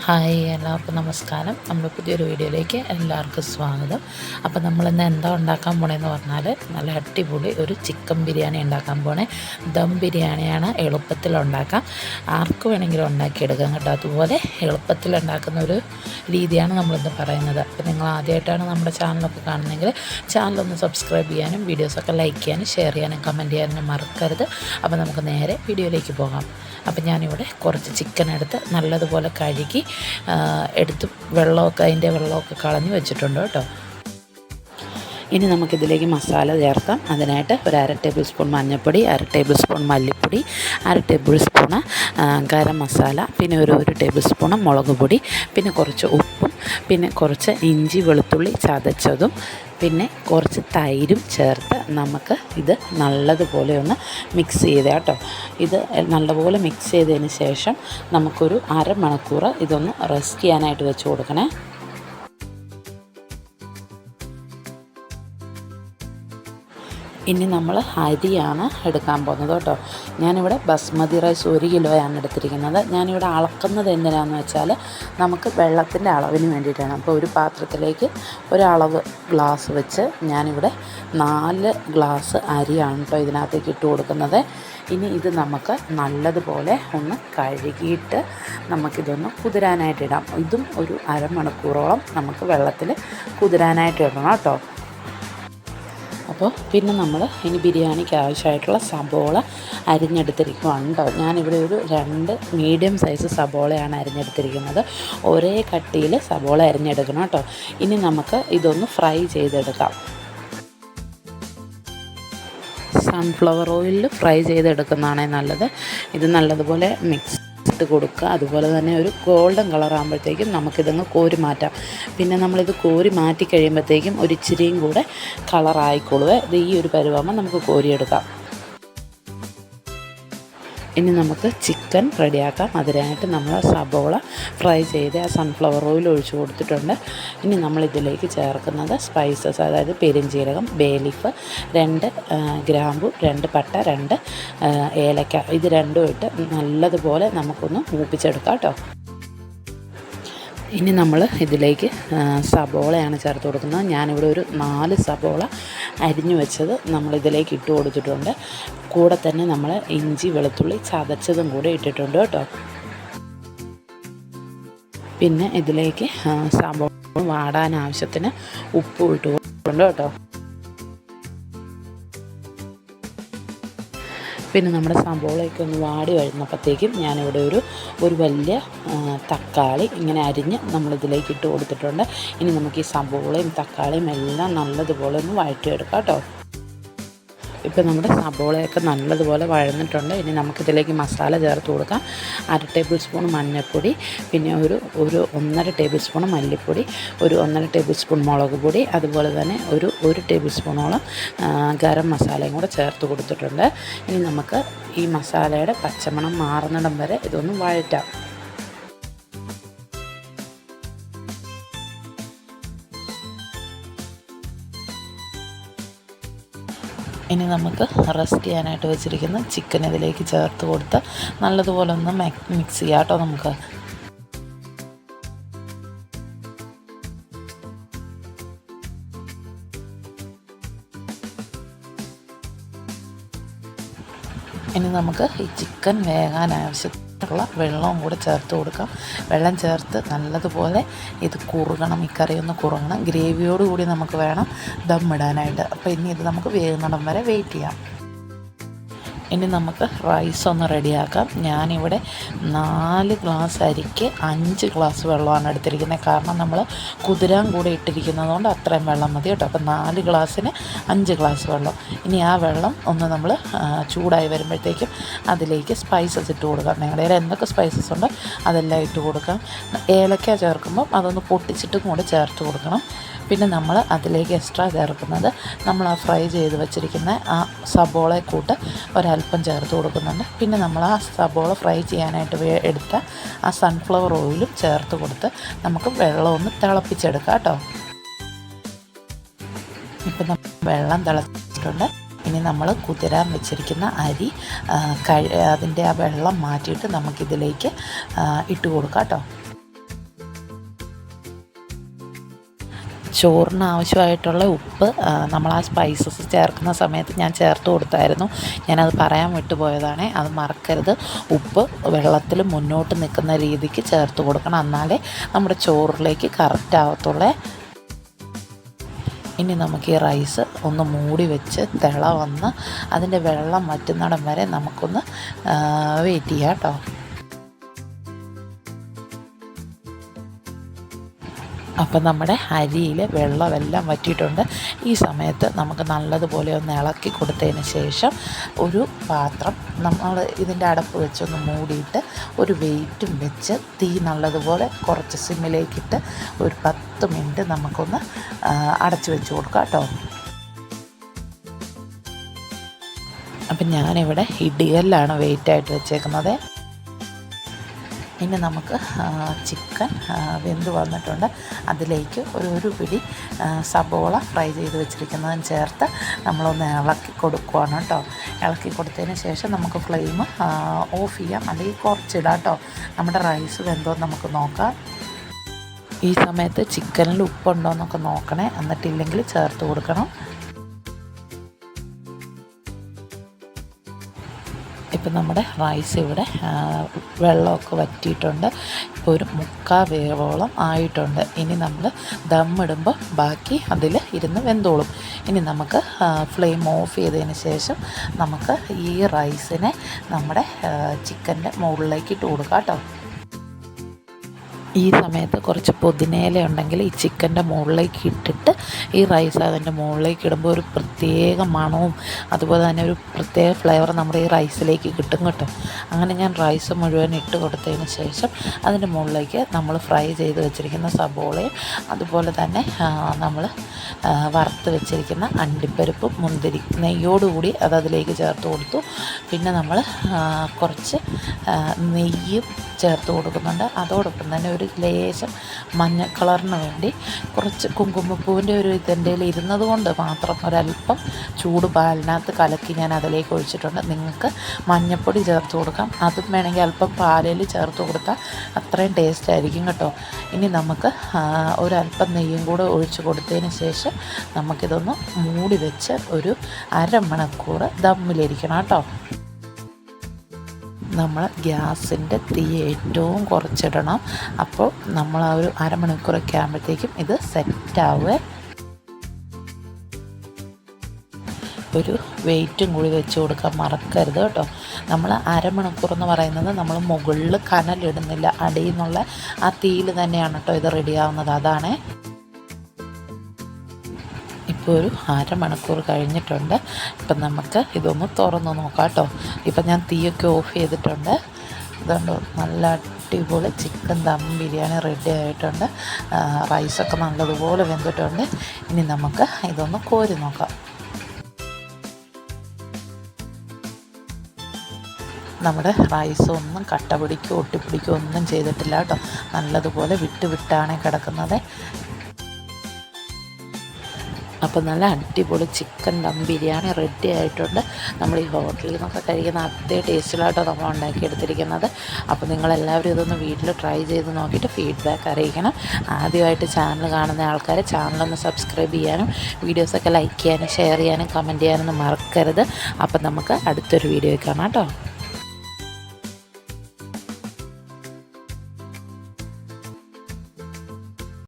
Hi, എല്ലാവർക്കും നമസ്കാരം. നമ്മുടെ പുതിയൊരു വീഡിയോയിലേക്ക് എല്ലാവർക്കും സ്വാഗതം. അപ്പോൾ നമ്മളിന്ന് എന്താ ഉണ്ടാക്കാൻ പോണേന്ന് പറഞ്ഞാൽ നല്ല അടിപൊളി ഒരു ചിക്കൻ ബിരിയാണി ഉണ്ടാക്കാൻ പോണേ. ദം ബിരിയാണിയാണ്, എളുപ്പത്തിൽ ഉണ്ടാക്കാം. ആർക്ക് വേണമെങ്കിലും ഉണ്ടാക്കിയെടുക്കാം കേട്ടോ. അതുപോലെ എളുപ്പത്തിൽ ഉണ്ടാക്കുന്ന ഒരു രീതിയാണ് നമ്മളിന്ന് പറയുന്നത്. അപ്പോൾ നിങ്ങൾ ആദ്യമായിട്ടാണ് നമ്മുടെ ചാനലൊക്കെ കാണുന്നതെങ്കിൽ ചാനലൊന്ന് സബ്സ്ക്രൈബ് ചെയ്യാനും വീഡിയോസൊക്കെ ലൈക്ക് ചെയ്യാനും ഷെയർ ചെയ്യാനും കമൻറ്റ് ചെയ്യാനും മറക്കരുത്. അപ്പോൾ നമുക്ക് നേരെ വീഡിയോയിലേക്ക് പോകാം. അപ്പം ഞാനിവിടെ കുറച്ച് ചിക്കൻ എടുത്ത് നല്ലതുപോലെ കഴുകി എടുത്ത് അതിൻ്റെ വെള്ളമൊക്കെ കളഞ്ഞ് വെച്ചിട്ടുണ്ട് കേട്ടോ. ഇനി നമുക്കിതിലേക്ക് മസാല ചേർക്കാം. അതിനായിട്ട് ഒരു 1/2 ടേബിൾ സ്പൂൺ മഞ്ഞൾപ്പൊടി, 1/2 ടേബിൾ സ്പൂൺ മല്ലിപ്പൊടി, 1/2 ടേബിൾ സ്പൂണ് ഗരം മസാല, പിന്നെ ഒരു ടേബിൾ സ്പൂണ് മുളക് പൊടി, പിന്നെ കുറച്ച് ഉപ്പും, പിന്നെ കുറച്ച് ഇഞ്ചി വെളുത്തുള്ളി ചതച്ചതും, പിന്നെ കുറച്ച് തൈരും ചേർത്ത് നമുക്ക് ഇത് നല്ലതുപോലെ ഒന്ന് മിക്സ് ചെയ്ത് കേട്ടോ. ഇത് നല്ലപോലെ മിക്സ് ചെയ്തതിന് ശേഷം നമുക്കൊരു അരമണിക്കൂർ ഇതൊന്ന് റെസ്റ്റ് ചെയ്യാനായിട്ട് വെച്ച് കൊടുക്കണേ. ഇനി നമ്മൾ അരിയാണ് എടുക്കാൻ പോകുന്നത് കേട്ടോ. ഞാനിവിടെ ബസ്മതി റൈസ് 1 കിലോയാണ് എടുത്തിരിക്കുന്നത്. ഞാനിവിടെ അളക്കുന്നത് എന്തിനാണെന്ന് വെച്ചാൽ നമുക്ക് വെള്ളത്തിൻ്റെ അളവിന് വേണ്ടിയിട്ടാണ്. അപ്പോൾ ഒരു പാത്രത്തിലേക്ക് ഒരളവ് ഗ്ലാസ് വെച്ച് ഞാനിവിടെ 4 ഗ്ലാസ് അരിയാണ് കേട്ടോ ഇതിനകത്തേക്ക് ഇട്ട് കൊടുക്കുന്നത്. ഇനി ഇത് നമുക്ക് നല്ലതുപോലെ ഒന്ന് കഴുകിയിട്ട് നമുക്കിതൊന്ന് കുതിരാനായിട്ട് ഇടാം. ഇതും ഒരു അരമണിക്കൂറോളം നമുക്ക് വെള്ളത്തിൽ കുതിരാനായിട്ട് ഇടണം കേട്ടോ. അപ്പോൾ പിന്നെ നമ്മൾ ഇനി ബിരിയാണിക്ക് ആവശ്യമായിട്ടുള്ള സബോള അരിഞ്ഞെടുത്തിരിക്കുകയാണ് കേട്ടോ. ഞാനിവിടെ ഒരു 2 മീഡിയം സൈസ് സബോളയാണ് അരിഞ്ഞെടുത്തിരിക്കുന്നത്. ഒരേ കട്ടിയിൽ സബോള അരിഞ്ഞെടുക്കണം കേട്ടോ. ഇനി നമുക്ക് ഇതൊന്ന് ഫ്രൈ ചെയ്തെടുക്കാം. സൺഫ്ലവർ ഓയിലിൽ ഫ്രൈ ചെയ്തെടുക്കുന്നതാണ് നല്ലത്. ഇത് നല്ലതുപോലെ മിക്സ് ഇട്ട് കൊടുക്കുക. അതുപോലെ തന്നെ ഒരു ഗോൾഡൻ കളർ ആകുമ്പോഴത്തേക്കും നമുക്കിതങ്ങ് കോരി മാറ്റാം. പിന്നെ നമ്മളിത് കോരി മാറ്റി കഴിയുമ്പോഴത്തേക്കും ഒരു ഇച്ചിരിയും കൂടെ കളറായിക്കൊള്ളുക. ഇത് ഈ ഒരു പരുവാകുമ്പോൾ നമുക്ക് കോരിയെടുക്കാം. ഇനി നമുക്ക് ചിക്കൻ റെഡിയാക്കാം. അതിനായിട്ട് നമ്മൾ സബോള ഫ്രൈ ചെയ്ത് ആ സൺഫ്ലവർ ഓയിൽ ഒഴിച്ച് കൊടുത്തിട്ടുണ്ട്. ഇനി നമ്മളിതിലേക്ക് ചേർക്കുന്നത് സ്പൈസസ്, അതായത് പെരുംജീരകം, ബേ ലീഫ്, 2 ഗ്രാമ്പു, 2 പട്ട, 2 ഏലക്ക, ഇത് രണ്ടും ഇട്ട് നല്ലതുപോലെ നമുക്കൊന്ന് മൂപ്പിച്ചെടുക്കാം കേട്ടോ. ഇനി നമ്മൾ ഇതിലേക്ക് സബോളയാണ് ചേർത്ത് കൊടുക്കുന്നത്. ഞാനിവിടെ ഒരു 4 സബോള അരിഞ്ഞു വെച്ചത് നമ്മളിതിലേക്ക് ഇട്ട് കൊടുത്തിട്ടുണ്ട്. കൂടെ തന്നെ നമ്മൾ ഇഞ്ചി വെളുത്തുള്ളി ചതച്ചതും കൂടെ ഇട്ടിട്ടുണ്ട് കേട്ടോ. പിന്നെ ഇതിലേക്ക് സബോള വാടാൻ ആവശ്യത്തിന് ഉപ്പ് ഇട്ട് കൊടുത്തിട്ടുണ്ട് കേട്ടോ. പിന്നെ നമ്മുടെ സബോളയൊക്കെ ഒന്ന് വാടി വരുന്നപ്പോഴത്തേക്കും ഞാനിവിടെ ഒരു വലിയ തക്കാളി ഇങ്ങനെ അരിഞ്ഞ് നമ്മളിതിലേക്ക് ഇട്ട് കൊടുത്തിട്ടുണ്ട്. ഇനി നമുക്ക് ഈ സബോളയും തക്കാളിയും എല്ലാം നല്ലതുപോലെ ഒന്ന് വഴറ്റിയെടുക്കാം കേട്ടോ. ഇപ്പോൾ നമ്മുടെ സബോളയൊക്കെ നല്ലതുപോലെ വഴന്നിട്ടുണ്ട്. ഇനി നമുക്കിതിലേക്ക് മസാല ചേർത്ത് കൊടുക്കാം. 1/2 ടേബിൾ സ്പൂൺ മഞ്ഞൾപ്പൊടി, പിന്നെ ഒരു 1.5 ടേബിൾ സ്പൂൺ മല്ലിപ്പൊടി, ഒരു 1.5 ടേബിൾ സ്പൂൺ മുളക് പൊടി, അതുപോലെ തന്നെ ഒരു ടേബിൾ സ്പൂണോളം ഗരം മസാലയും കൂടെ ചേർത്ത് കൊടുത്തിട്ടുണ്ട്. ഇനി നമുക്ക് ഈ മസാലയുടെ പച്ചമണം മാറുന്നിടം വരെ ഇതൊന്ന് വഴറ്റാം. ഇനി നമുക്ക് റെസ്റ്റ് ചെയ്യാനായിട്ട് വെച്ചിരിക്കുന്ന ചിക്കൻ ഇതിലേക്ക് ചേർത്ത് കൊടുത്ത് നല്ലതുപോലെ ഒന്ന് മിക്സ് ചെയ്യാം കേട്ടോ. നമുക്ക് ഇനി നമുക്ക് ഈ ചിക്കൻ വേകാൻ ആവശ്യത്തിനുള്ള വെള്ളവും കൂടെ ചേർത്ത് കൊടുക്കാം. വെള്ളം ചേർത്ത് നല്ലതുപോലെ ഇത് കുറുകണം, ഈ കറി ഒന്ന് കുറുകണം. ഗ്രേവിയോടുകൂടി നമുക്ക് വേണം ദം ഇടാനായിട്ട്. അപ്പോൾ ഇനി ഇത് നമുക്ക് വേകുന്നിടം വരെ വെയിറ്റ് ചെയ്യാം. ഇനി നമുക്ക് റൈസ് ഒന്ന് റെഡിയാക്കാം. ഞാനിവിടെ 4 ഗ്ലാസ് അരിക്ക് 5 ഗ്ലാസ് വെള്ളമാണ് എടുത്തിരിക്കുന്നത്. കാരണം നമ്മൾ കുതിരാൻ കൂടെ ഇട്ടിരിക്കുന്നത് കൊണ്ട് അത്രയും വെള്ളം മതി കേട്ടോ. അപ്പോൾ 4 ഗ്ലാസ്സിന് 5 ഗ്ലാസ് വെള്ളം. ഇനി ആ വെള്ളം ഒന്ന് നമ്മൾ ചൂടായി വരുമ്പോഴത്തേക്കും അതിലേക്ക് സ്പൈസസ് ഇട്ട് കൊടുക്കാം. നിങ്ങളുടെ കയ്യിൽ എന്തൊക്കെ സ്പൈസസ് ഉണ്ടോ അതെല്ലാം ഇട്ട് കൊടുക്കാം. ഏലക്ക ചേർക്കുമ്പം അതൊന്ന് പൊട്ടിച്ചിട്ടും കൂടെ ചേർത്ത് കൊടുക്കണം. പിന്നെ നമ്മൾ അതിലേക്ക് എക്സ്ട്രാ ചേർക്കുന്നത് നമ്മൾ ആ ഫ്രൈ ചെയ്ത് വെച്ചിരിക്കുന്ന ആ സബോള കൂട്ട് ഒരല്പം ചേർത്ത് കൊടുക്കുന്നുണ്ട്. പിന്നെ നമ്മൾ ആ സബോള ഫ്രൈ ചെയ്യാനായിട്ട് എടുത്ത ആ സൺഫ്ലവർ ഓയിലും ചേർത്ത് കൊടുത്ത് നമുക്ക് വെള്ളം ഒന്ന് തിളപ്പിച്ചെടുക്കാം കേട്ടോ. ഇപ്പം വെള്ളം തിളച്ചിട്ടുണ്ട്. ഇനി നമ്മൾ കുതിരാൻ വെച്ചിരിക്കുന്ന അരി അതിൻ്റെ ആ വെള്ളം മാറ്റിയിട്ട് നമുക്കിതിലേക്ക് ഇട്ട് കൊടുക്കാം കേട്ടോ. ചോറിന് ആവശ്യമായിട്ടുള്ള ഉപ്പ് നമ്മൾ ആ സ്പൈസസ് ചേർക്കുന്ന സമയത്ത് ഞാൻ ചേർത്ത് കൊടുത്തായിരുന്നു. ഞാനത് പറയാൻ വിട്ടുപോയതാണ്. അത് മറക്കരുത്. ഉപ്പ് വെള്ളത്തിൽ മുന്നോട്ട് നിൽക്കുന്ന രീതിക്ക് ചേർത്ത് കൊടുക്കണം. എന്നാലേ നമ്മുടെ ചോറിലേക്ക് കറക്റ്റ് ആവത്തുള്ളേ. ഇനി നമുക്ക് ഈ റൈസ് ഒന്ന് മൂടി വെച്ച് തിള വന്ന് അതിൻ്റെ വെള്ളം വറ്റുന്നിടം വരെ നമുക്കൊന്ന് വെയിറ്റ് ചെയ്യാം കേട്ടോ. അപ്പം നമ്മുടെ അരിയിൽ വെള്ളമെല്ലാം വറ്റിയിട്ടുണ്ട്. ഈ സമയത്ത് നമുക്ക് നല്ലതുപോലെ ഒന്ന് ഇളക്കി കൊടുത്തതിന് ശേഷം ഒരു പാത്രം നമ്മൾ ഇതിൻ്റെ അടപ്പ് വെച്ചൊന്ന് മൂടിയിട്ട് ഒരു വെയിറ്റും വെച്ച് തീ നല്ലതുപോലെ കുറച്ച് സിമ്മിലേക്കിട്ട് ഒരു 10 മിനിറ്റ് നമുക്കൊന്ന് അടച്ചു വെച്ച് കൊടുക്കാം കേട്ടോ. അപ്പം ഞാനിവിടെ ഇടികല്ലാണ് വെയിറ്റായിട്ട് വെച്ചേക്കുന്നത്. ഇനി നമുക്ക് ചിക്കൻ വെന്ത് വന്നിട്ടുണ്ട്. അതിലേക്ക് ഒരു പിടി സബോള ഫ്രൈ ചെയ്ത് വെച്ചിരിക്കുന്നതിന് ചേർത്ത് നമ്മളൊന്ന് ഇളക്കി കൊടുക്കുകയാണ് കേട്ടോ. ഇളക്കി കൊടുത്തതിന് ശേഷം നമുക്ക് ഫ്ലെയിം ഓഫ് ചെയ്യാം, അല്ലെങ്കിൽ കുറച്ചിടാം കേട്ടോ. നമ്മുടെ റൈസ് വെന്തോ നമുക്ക് നോക്കാം. ഈ സമയത്ത് ചിക്കനിൽ ഉപ്പുണ്ടോ എന്നൊക്കെ നോക്കണേ, എന്നിട്ടില്ലെങ്കിൽ ചേർത്ത് കൊടുക്കണം. ഇപ്പം നമ്മുടെ റൈസ് ഇവിടെ വെള്ളമൊക്കെ വറ്റിയിട്ടുണ്ട്. ഇപ്പോൾ ഒരു 3/4 വേവോളം ആയിട്ടുണ്ട്. ഇനി നമ്മൾ ദമ്മിടുമ്പോൾ ബാക്കി അതിൽ ഇരുന്ന് വെന്തോളും. ഇനി നമുക്ക് ഫ്ലെയിം ഓഫ് ചെയ്തതിന് ശേഷം നമുക്ക് ഈ റൈസിനെ നമ്മുടെ ചിക്കൻ്റെ മുകളിലേക്ക് ഇട്ട് കൊടുക്കാം കേട്ടോ. ഈ സമയത്ത് കുറച്ച് പുതിനയില ഉണ്ടെങ്കിൽ ഈ ചിക്കൻ്റെ മുകളിലേക്ക് ഇട്ടിട്ട് ഈ റൈസ് അതിൻ്റെ മുകളിലേക്ക് ഇടുമ്പോൾ ഒരു പ്രത്യേക മണവും അതുപോലെ തന്നെ ഒരു പ്രത്യേക ഫ്ലേവർ നമ്മുടെ ഈ റൈസിലേക്ക് കിട്ടും കേട്ടോ. അങ്ങനെ ഞാൻ റൈസ് മുഴുവൻ ഇട്ട് കൊടുത്തതിന് ശേഷം അതിൻ്റെ മുകളിലേക്ക് നമ്മൾ ഫ്രൈ ചെയ്ത് വെച്ചിരിക്കുന്ന സബോളയും അതുപോലെ തന്നെ നമ്മൾ വറുത്ത് വെച്ചിരിക്കുന്ന അണ്ടിപ്പരിപ്പും മുന്തിരി നെയ്യോടുകൂടി അതിലേക്ക് ചേർത്ത് കൊടുത്തു. പിന്നെ നമ്മൾ കുറച്ച് നെയ്യും ചേർത്ത് കൊടുക്കുന്നുണ്ട്. അതോടൊപ്പം തന്നെ ഒരു ലേശം മഞ്ഞ കളറിന് വേണ്ടി കുറച്ച് കുങ്കുമപ്പൂവിൻ്റെ ഒരു ഇതിൻ്റെ ഇരുന്നത് കൊണ്ട് മാത്രം ഒരല്പം ചൂട് പാലിനകത്ത് കലക്കി ഞാൻ അതിലേക്ക് ഒഴിച്ചിട്ടുണ്ട്. നിങ്ങൾക്ക് മഞ്ഞൾപ്പൊടി ചേർത്ത് കൊടുക്കാം. അതും വേണമെങ്കിൽ അല്പം പാലിൽ ചേർത്ത് കൊടുത്താൽ അത്രയും ടേസ്റ്റ് ആയിരിക്കും കേട്ടോ. ഇനി നമുക്ക് ഒരല്പം നെയ്യും കൂടെ ഒഴിച്ച് കൊടുത്തതിന് ശേഷം നമുക്കിതൊന്ന് മൂടി വെച്ച് ഒരു 1/2 മണിക്കൂർ ദമ്മിലിരിക്കണം കേട്ടോ. നമ്മൾ ഗ്യാസിൻ്റെ തീ ഏറ്റവും കുറച്ചിടണം. അപ്പോൾ നമ്മൾ ആ ഒരു 1/2 മണിക്കൂറൊക്കെ ആകുമ്പോഴത്തേക്കും ഇത് സെറ്റാവുക. ഒരു വെയിറ്റും കൂടി വെച്ച് കൊടുക്കാൻ മറക്കരുത് കേട്ടോ. നമ്മൾ 1/2 മണിക്കൂർ എന്ന് പറയുന്നത് നമ്മൾ മുകളിൽ കനലിടുന്നില്ല, അടിയിൽ നിന്നുള്ള ആ തീയിൽ തന്നെയാണ് കേട്ടോ ഇത് റെഡിയാവുന്നത്. അതാണ്. ഇപ്പോൾ ഒരു 1/2 മണിക്കൂർ കഴിഞ്ഞിട്ടുണ്ട്. ഇപ്പം നമുക്ക് ഇതൊന്ന് തുറന്ന് നോക്കാം കേട്ടോ. ഇപ്പം ഞാൻ തീയൊക്കെ ഓഫ് ചെയ്തിട്ടുണ്ട്. ഇതുകൊണ്ട് നല്ല അടിപൊളി ചിക്കൻ ദം ബിരിയാണി റെഡി ആയിട്ടുണ്ട്. റൈസൊക്കെ നല്ലതുപോലെ വെന്തിട്ടുണ്ട്. ഇനി നമുക്ക് ഇതൊന്ന് കോരി നോക്കാം. നമ്മുടെ റൈസ് ഒന്നും കട്ട പിടിക്കുകയോ ഒട്ടിപ്പിടിക്കുകയോ ഒന്നും ചെയ്തിട്ടില്ല കേട്ടോ. നല്ലതുപോലെ വിട്ടാണ് കിടക്കുന്നത്. അപ്പോൾ നല്ല അടിപൊളി ചിക്കൻ ദം ബിരിയാണി റെഡി ആയിട്ടുണ്ട്. നമ്മൾ ഈ ഹോട്ടലിൽ നിന്നൊക്കെ കഴിക്കുന്ന അതേ ടേസ്റ്റിലായിട്ടോ നമ്മൾ ഉണ്ടാക്കിയെടുത്തിരിക്കുന്നത്. അപ്പോൾ നിങ്ങളെല്ലാവരും ഇതൊന്ന് വീട്ടിൽ ട്രൈ ചെയ്ത് നോക്കിയിട്ട് ഫീഡ്ബാക്ക് അറിയിക്കണം. ആദ്യമായിട്ട് ചാനൽ കാണുന്ന ആൾക്കാർ ചാനലൊന്ന് സബ്സ്ക്രൈബ് ചെയ്യാനും വീഡിയോസൊക്കെ ലൈക്ക് ചെയ്യാനും ഷെയർ ചെയ്യാനും കമൻറ്റ് ചെയ്യാനൊന്നും മറക്കരുത്. അപ്പം നമുക്ക് അടുത്തൊരു വീഡിയോ കാണാം കേട്ടോ.